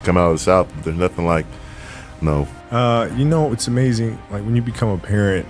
come out of the South. There's nothing like, no. It's amazing. Like when you become a parent.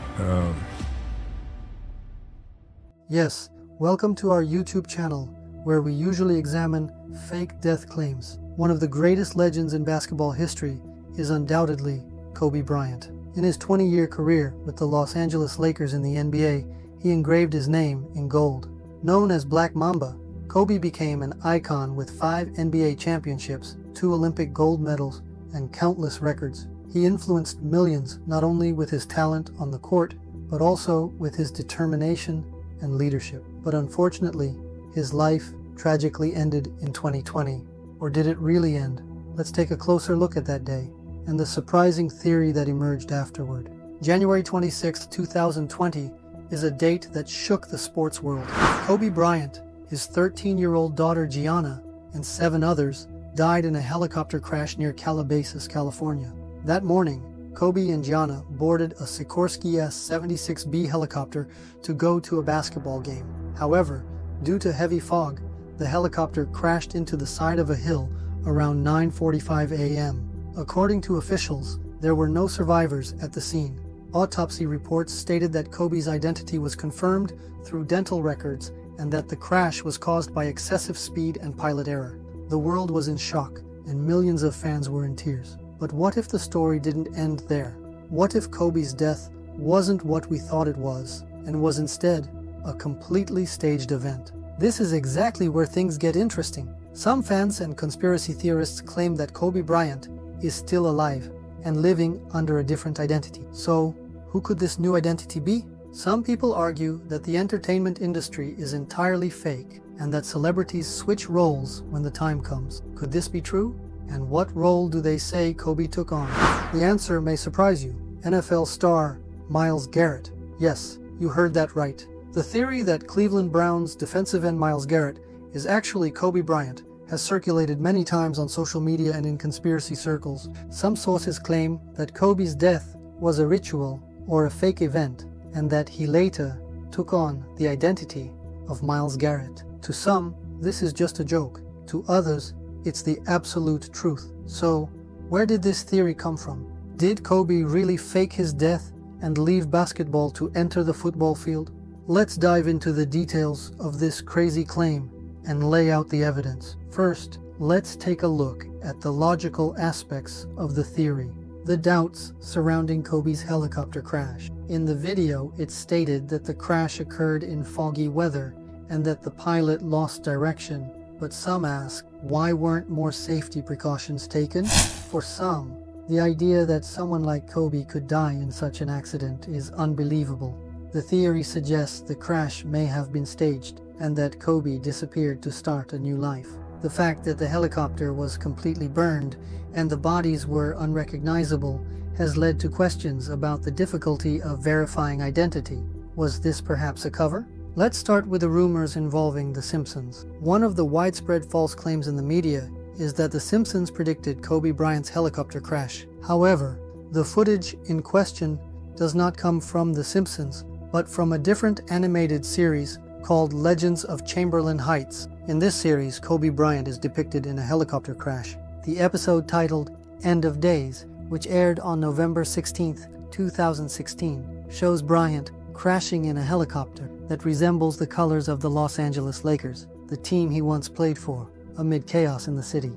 Yes, welcome to our YouTube channel, where we usually examine fake death claims. One of the greatest legends in basketball history is undoubtedly Kobe Bryant. In his 20-year career with the Los Angeles Lakers in the NBA, he engraved his name in gold. Known as Black Mamba, Kobe became an icon with 5 NBA championships, 2 Olympic gold medals, and countless records. He influenced millions not only with his talent on the court, but also with his determination and leadership. But unfortunately, his life tragically ended in 2020. Or did it really end? Let's take a closer look at that day and the surprising theory that emerged afterward. January 26, 2020 is a date that shook the sports world. Kobe Bryant, his 13-year-old daughter Gianna, and 7 others died in a helicopter crash near Calabasas, California. That morning, Kobe and Gianna boarded a Sikorsky S-76B helicopter to go to a basketball game. However, due to heavy fog, the helicopter crashed into the side of a hill around 9:45 a.m. According to officials, there were no survivors at the scene. Autopsy reports stated that Kobe's identity was confirmed through dental records and that the crash was caused by excessive speed and pilot error. The world was in shock, and millions of fans were in tears. But what if the story didn't end there? What if Kobe's death wasn't what we thought it was, and was instead a completely staged event? This is exactly where things get interesting. Some fans and conspiracy theorists claim that Kobe Bryant is still alive and living under a different identity. So, who could this new identity be? Some people argue that the entertainment industry is entirely fake and that celebrities switch roles when the time comes. Could this be true? And what role do they say Kobe took on? The answer may surprise you. NFL star Myles Garrett. Yes, you heard that right. The theory that Cleveland Browns defensive end Myles Garrett is actually Kobe Bryant has circulated many times on social media and in conspiracy circles. Some sources claim that Kobe's death was a ritual or a fake event, and that he later took on the identity of Myles Garrett. To some, this is just a joke. To others, it's the absolute truth. So, where did this theory come from? Did Kobe really fake his death and leave basketball to enter the football field? Let's dive into the details of this crazy claim and lay out the evidence. First, let's take a look at the logical aspects of the theory. The doubts surrounding Kobe's helicopter crash. In the video, it's stated that the crash occurred in foggy weather and that the pilot lost direction. But some ask, why weren't more safety precautions taken? For some, the idea that someone like Kobe could die in such an accident is unbelievable. The theory suggests the crash may have been staged and that Kobe disappeared to start a new life. The fact that the helicopter was completely burned and the bodies were unrecognizable has led to questions about the difficulty of verifying identity. Was this perhaps a cover? Let's start with the rumors involving The Simpsons. One of the widespread false claims in the media is that The Simpsons predicted Kobe Bryant's helicopter crash. However, the footage in question does not come from The Simpsons, but from a different animated series called Legends of Chamberlain Heights. In this series, Kobe Bryant is depicted in a helicopter crash. The episode titled End of Days, which aired on November 16, 2016, shows Bryant crashing in a helicopter that resembles the colors of the Los Angeles Lakers, the team he once played for, amid chaos in the city.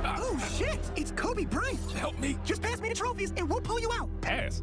Oh shit! It's Kobe Bryant! Help me! Just pass me the trophies and we'll pull you out! Pass!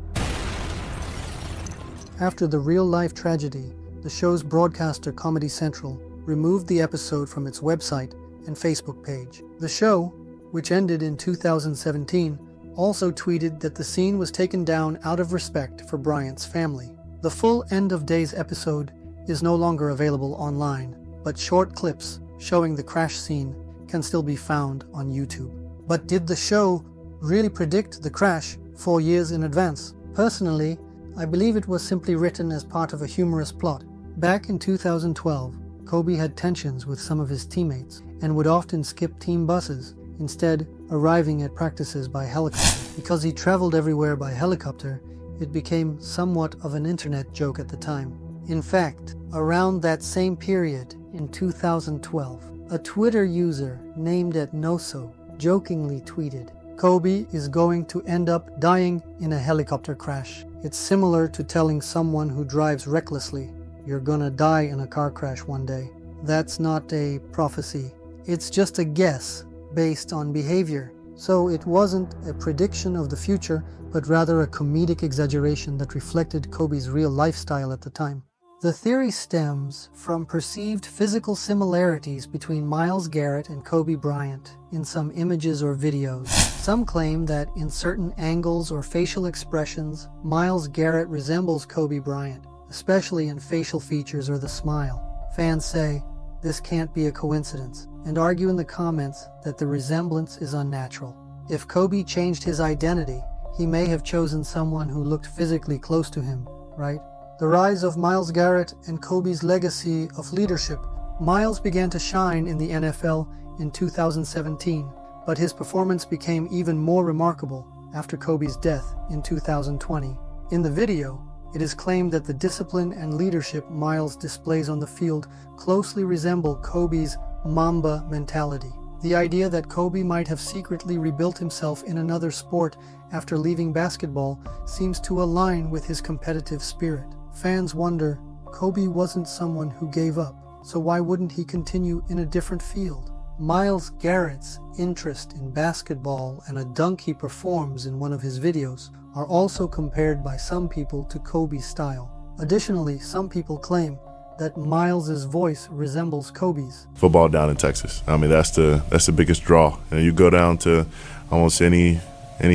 After the real-life tragedy, the show's broadcaster Comedy Central removed the episode from its website and Facebook page. The show, which ended in 2017, also tweeted that the scene was taken down out of respect for Bryant's family. The full End of Days episode is no longer available online, but short clips showing the crash scene can still be found on YouTube. But did the show really predict the crash 4 years in advance? Personally, I believe it was simply written as part of a humorous plot. Back in 2012, Kobe had tensions with some of his teammates and would often skip team buses, instead arriving at practices by helicopter. Because he traveled everywhere by helicopter, it became somewhat of an internet joke at the time. In fact, around that same period, in 2012, A Twitter user named @Noso jokingly tweeted, "Kobe is going to end up dying in a helicopter crash. It's similar to telling someone who drives recklessly, you're gonna die in a car crash one day. That's not a prophecy. It's just a guess based on behavior." So it wasn't a prediction of the future, but rather a comedic exaggeration that reflected Kobe's real lifestyle at the time. The theory stems from perceived physical similarities between Myles Garrett and Kobe Bryant in some images or videos. Some claim that in certain angles or facial expressions, Myles Garrett resembles Kobe Bryant, especially in facial features or the smile. Fans say this can't be a coincidence, and argue in the comments that the resemblance is unnatural. If Kobe changed his identity, he may have chosen someone who looked physically close to him, right? The rise of Myles Garrett and Kobe's legacy of leadership. Myles began to shine in the NFL in 2017, but his performance became even more remarkable after Kobe's death in 2020. In the video, it is claimed that the discipline and leadership Myles displays on the field closely resemble Kobe's Mamba mentality. The idea that Kobe might have secretly rebuilt himself in another sport after leaving basketball seems to align with his competitive spirit. Fans wonder, Kobe wasn't someone who gave up, so why wouldn't he continue in a different field? Myles Garrett's interest in basketball and a dunk he performs in one of his videos are also compared by some people to Kobe's style. Additionally, some people claim that Myles' voice resembles Kobe's. Football down in Texas. I mean, that's the biggest draw. And you go down to almost any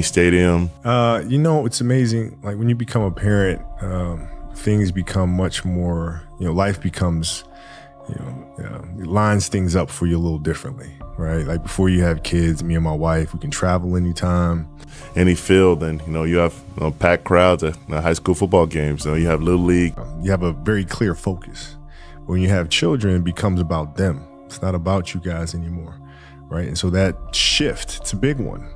stadium. It's amazing. Like when you become a parent, things become much more. Life becomes, it lines things up for you a little differently, right? Like before you have kids, me and my wife, we can travel anytime, any field, and you have packed crowds at high school football games. You have Little League. You have a very clear focus. When you have children, it becomes about them. It's not about you guys anymore, right? And so that shift, it's a big one.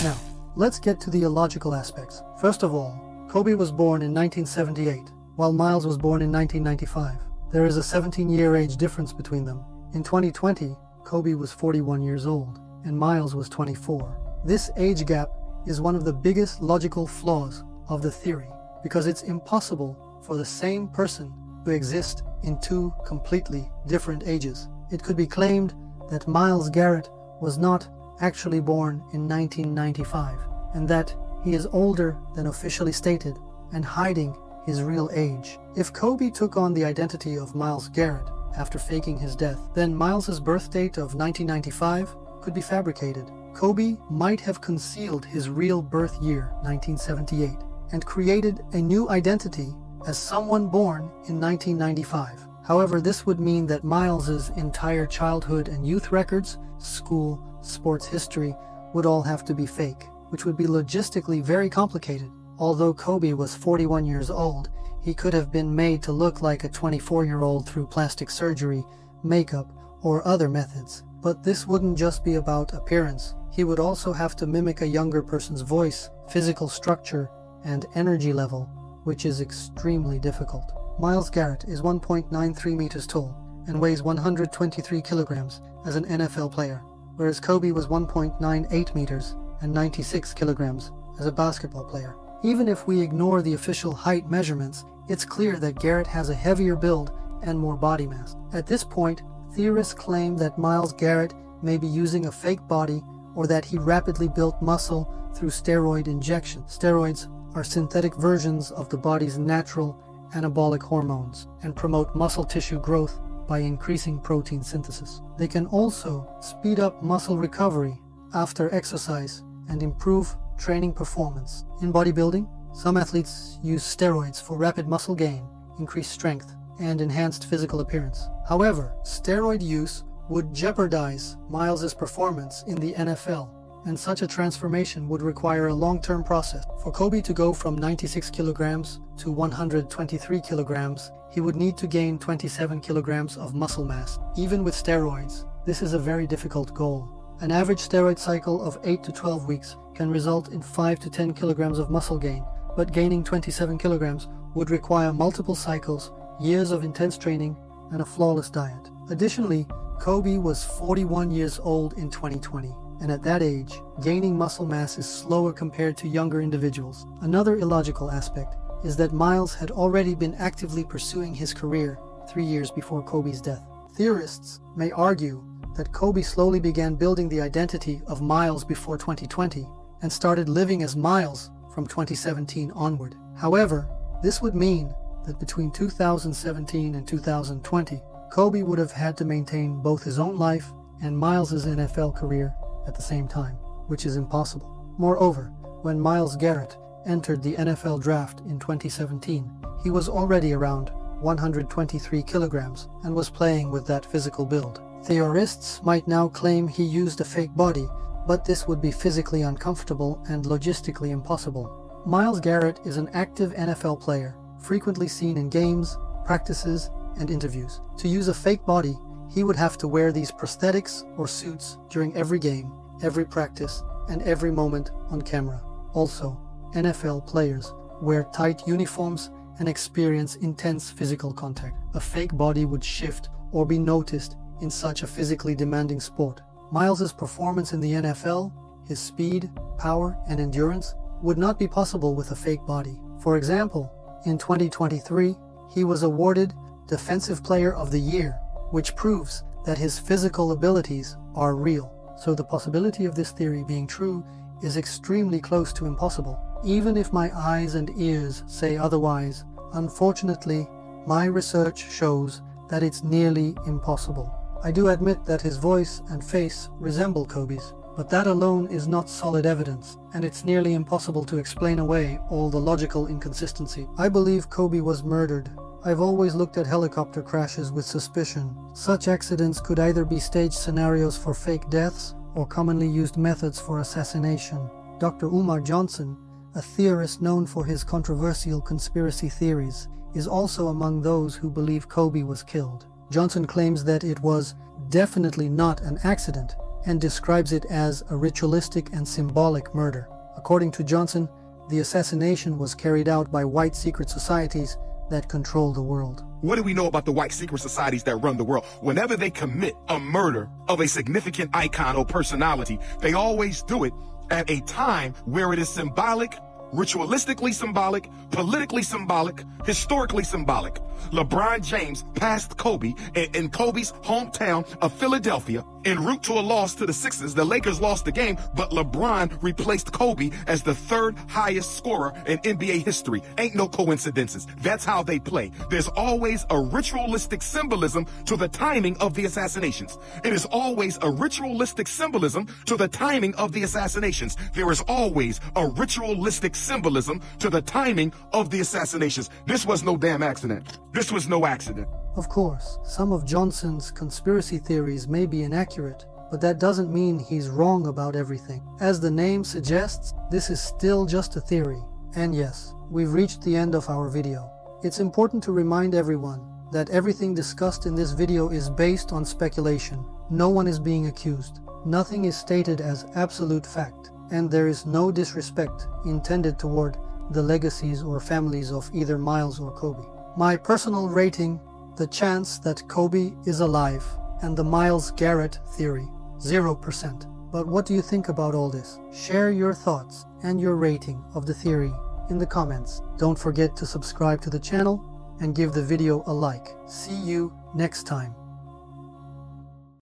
Now, let's get to the illogical aspects. First of all, Kobe was born in 1978, while Myles was born in 1995. There is a 17-year age difference between them. In 2020, Kobe was 41 years old, and Myles was 24. This age gap is one of the biggest logical flaws of the theory, because it's impossible for the same person to exist in two completely different ages. It could be claimed that Myles Garrett was not actually born in 1995, and that he is older than officially stated and hiding his real age. If Kobe took on the identity of Myles Garrett after faking his death, then Myles' birth date of 1995 could be fabricated. Kobe might have concealed his real birth year, 1978, and created a new identity as someone born in 1995. However, this would mean that Myles' entire childhood and youth records, school, sports history, would all have to be fake, which would be logistically very complicated. Although Kobe was 41 years old, he could have been made to look like a 24-year-old through plastic surgery, makeup, or other methods. But this wouldn't just be about appearance. He would also have to mimic a younger person's voice, physical structure, and energy level, which is extremely difficult. Myles Garrett is 1.93 meters tall and weighs 123 kilograms as an NFL player, whereas Kobe was 1.98 meters and 96 kilograms as a basketball player. Even if we ignore the official height measurements, it's clear that Garrett has a heavier build and more body mass. At this point, theorists claim that Myles Garrett may be using a fake body or that he rapidly built muscle through steroid injection. Steroids are synthetic versions of the body's natural anabolic hormones and promote muscle tissue growth by increasing protein synthesis. They can also speed up muscle recovery after exercise and improve training performance. In bodybuilding, some athletes use steroids for rapid muscle gain, increased strength, and enhanced physical appearance. However, steroid use would jeopardize Myles' performance in the NFL, and such a transformation would require a long-term process. For Kobe to go from 96 kilograms to 123 kilograms, he would need to gain 27 kilograms of muscle mass. Even with steroids, this is a very difficult goal. An average steroid cycle of 8 to 12 weeks can result in 5 to 10 kilograms of muscle gain, but gaining 27 kilograms would require multiple cycles, years of intense training, and a flawless diet. Additionally, Kobe was 41 years old in 2020, and at that age, gaining muscle mass is slower compared to younger individuals. Another illogical aspect is that Myles had already been actively pursuing his career 3 years before Kobe's death. Theorists may argue that Kobe slowly began building the identity of Myles before 2020 and started living as Myles from 2017 onward. However, this would mean that between 2017 and 2020, Kobe would have had to maintain both his own life and Myles' NFL career at the same time, which is impossible. Moreover, when Myles Garrett entered the NFL draft in 2017, he was already around 123 kilograms and was playing with that physical build. Theorists might now claim he used a fake body, but this would be physically uncomfortable and logistically impossible. Myles Garrett is an active NFL player, frequently seen in games, practices, and interviews. To use a fake body, he would have to wear these prosthetics or suits during every game, every practice, and every moment on camera. Also, NFL players wear tight uniforms and experience intense physical contact. A fake body would shift or be noticed in such a physically demanding sport. Myles' performance in the NFL, his speed, power, and endurance would not be possible with a fake body. For example, in 2023, he was awarded Defensive Player of the Year, which proves that his physical abilities are real. So the possibility of this theory being true is extremely close to impossible. Even if my eyes and ears say otherwise, unfortunately, my research shows that it's nearly impossible. I do admit that his voice and face resemble Kobe's, but that alone is not solid evidence, and it's nearly impossible to explain away all the logical inconsistency. I believe Kobe was murdered. I've always looked at helicopter crashes with suspicion. Such accidents could either be staged scenarios for fake deaths or commonly used methods for assassination. Dr. Umar Johnson, a theorist known for his controversial conspiracy theories, is also among those who believe Kobe was killed. Johnson claims that it was definitely not an accident and describes it as a ritualistic and symbolic murder. According to Johnson, the assassination was carried out by white secret societies that control the world. What do we know about the white secret societies that run the world? Whenever they commit a murder of a significant icon or personality, they always do it at a time where it is symbolic, ritualistically symbolic, politically symbolic, historically symbolic. LeBron James passed Kobe in Kobe's hometown of Philadelphia en route to a loss to the Sixers. The Lakers lost the game, but LeBron replaced Kobe as the third highest scorer in NBA history. Ain't no coincidences. That's how they play. There's always a ritualistic symbolism to the timing of the assassinations. It is always a ritualistic symbolism to the timing of the assassinations. There is always a ritualistic symbolism to the timing of the assassinations. This was no damn accident. This was no accident. Of course, some of Johnson's conspiracy theories may be inaccurate, but that doesn't mean he's wrong about everything. As the name suggests, this is still just a theory. And yes, we've reached the end of our video. It's important to remind everyone that everything discussed in this video is based on speculation. No one is being accused. Nothing is stated as absolute fact, and there is no disrespect intended toward the legacies or families of either Myles or Kobe. My personal rating: the chance that Kobe is alive, and the Myles Garrett theory, 0%. But what do you think about all this? Share your thoughts and your rating of the theory in the comments. Don't forget to subscribe to the channel and give the video a like. See you next time.